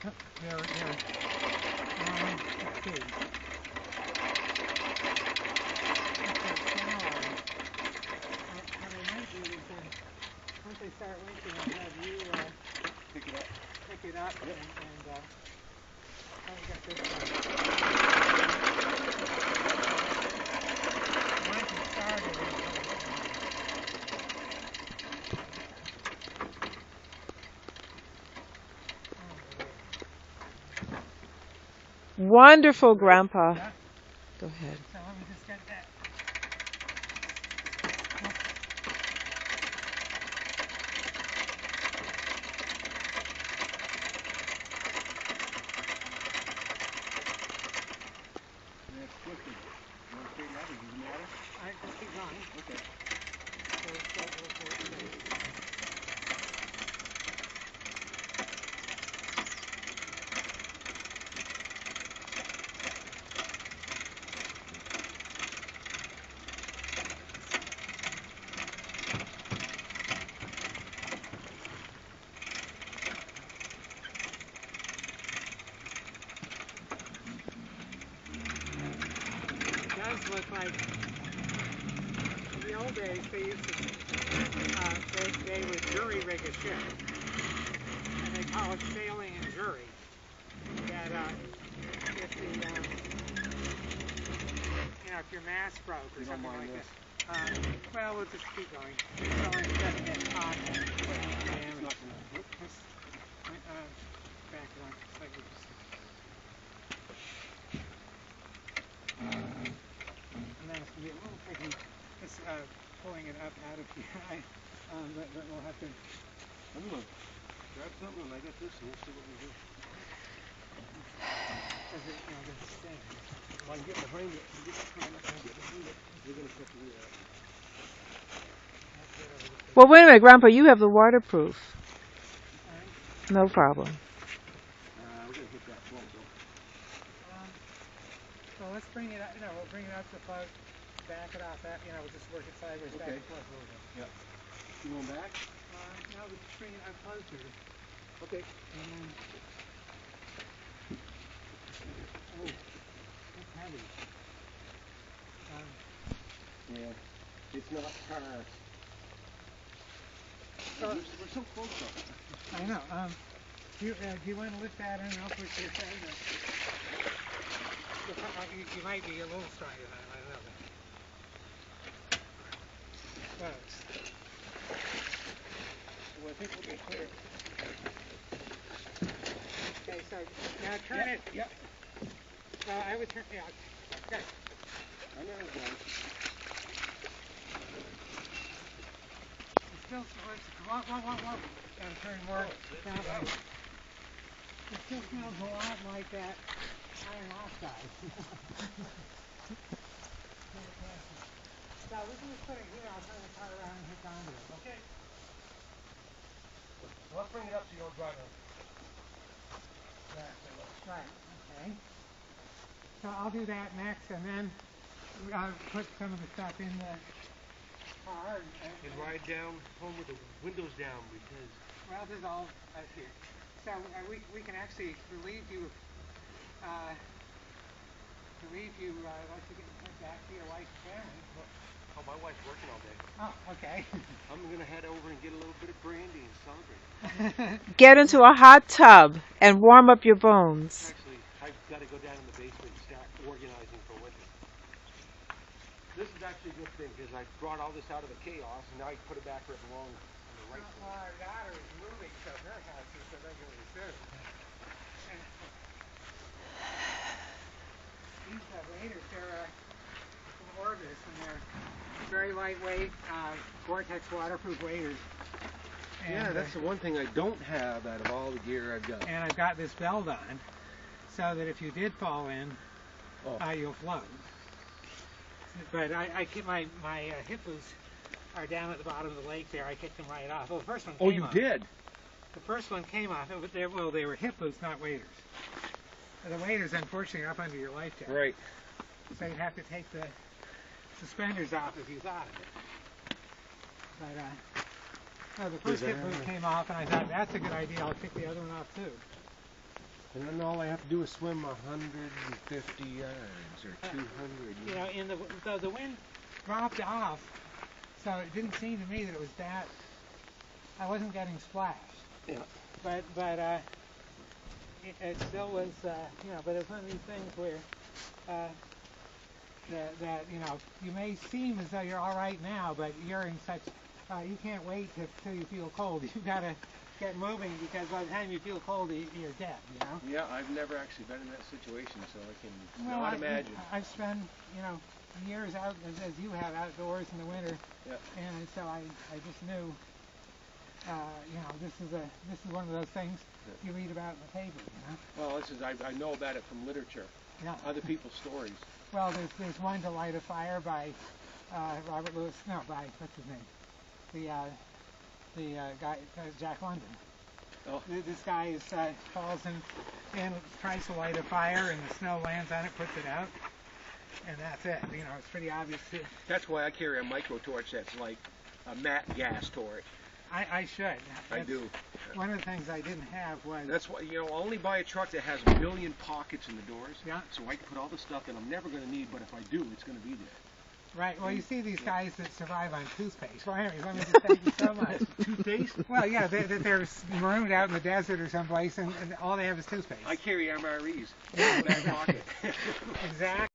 Let's see. What I might do is once they start winching, I'll have you pick it up and how we got this one. Once it started, Wonderful, Grandpa. yeah. Go ahead. So let me just get that. I just keep going. Okay. It does look like in the old days they used to they would jury rig a ship, and they call it sailing and jury. That if the if your mast broke or something like that. Well, we'll just keep going. So it doesn't get caught. Back it up. It's like and then it's going to be a little tricky just pulling it up out of here. But we'll have to. I'm going to grab something and I got this and we'll see what we do. Because this thing. If I can get behind it, get behind it, we're going to cut the wheel out. Well, wait a minute, Grandpa. You have the waterproof. No problem. We're going to hit that float though. So let's bring it up. We'll bring it up to the float. Back it off. We'll just work it sideways back and forth a little bit. Yeah. You going back? No, we'll just bring it up closer. Okay. And then. Oh, it's heavy. Yeah. It's not hard. We're so close though. I know. Do you want to lift that in and I'll push this in? You might be a little stronger than I don't know. Well, I think we'll get clear. Okay, so now turn it. Yeah. Well, I would turn. Yeah. Okay. I know it's going. It's still. Whoa. Gotta turn more. It still smells a lot like that iron oxide. So we can just put it here. I'll turn the car around and hook onto it. Okay. So let's bring it up so you don't drive it. Right. Okay. So I'll do that next, and then I'll put some of the stuff in the car. And ride down home with the windows down because. Well, there's all right here. So we can actually relieve you once you get back to your wife's family. Oh, my wife's working all day. Oh, okay. I'm going to head over and get a little bit of brandy and celebrate. Get into a hot tub and warm up your bones. Actually, I've got to go down in the basement and start organizing for winter. This is actually a good thing because I brought all this out of the chaos and now I put it back where it belongs on the right Well, our daughter is moving, so her house is regularly served. These waders, they're from Orbis, and they're very lightweight, Vortex waterproof waders. Yeah, that's the one thing I don't have out of all the gear I've got. And I've got this belt on, so that if you did fall in, you'll float. But I keep my hip boots are down at the bottom of the lake there. I kicked them right off. Well, the first one came off. Oh, you did? The first one came off. They were hip boots, not waders. The waders, unfortunately, are up under your life jacket. Right. So you'd have to take the suspenders off if you thought of it. But the first hip boot came off, and I thought, that's a good idea. I'll take the other one off, too. And then all I have to do is swim 150 yards or 200. You know, the wind dropped off, so it didn't seem to me that it was that. I wasn't getting splashed. Yeah. But it still was, you know. But it's one of these things where that you know, you may seem as though you're all right now, but you're in such. You can't wait till you feel cold. You've got to get moving, because by the time you feel cold, you're dead. You know. Yeah, I've never actually been in that situation, so I can Well, not imagine. I've spent, you know, years out as you have outdoors in the winter, Yeah. and so I just knew, you know, this is one of those things you read about in the paper, you know. Well, I know about it from literature, Yeah. other people's stories. Well, there's one, To Light a Fire, by Robert Louis. No, by what's his name? The guy, Jack London. Oh. This guy falls in and tries to light a fire, and the snow lands on it, puts it out, and that's it. You know, it's pretty obvious. That's why I carry a micro torch that's like a matte gas torch. I should. I do. One of the things I didn't have was. That's why, you know, I'll only buy a truck that has a million pockets in the doors. Yeah. So I can put all the stuff that I'm never going to need, but if I do, it's going to be there. Right. Well, you see these guys that survive on toothpaste. Well, anyways, let me just thank you so much. Toothpaste? Well, yeah, they're marooned out in the desert or someplace, and all they have is toothpaste. I carry MREs Yeah, in my back pocket. Exactly.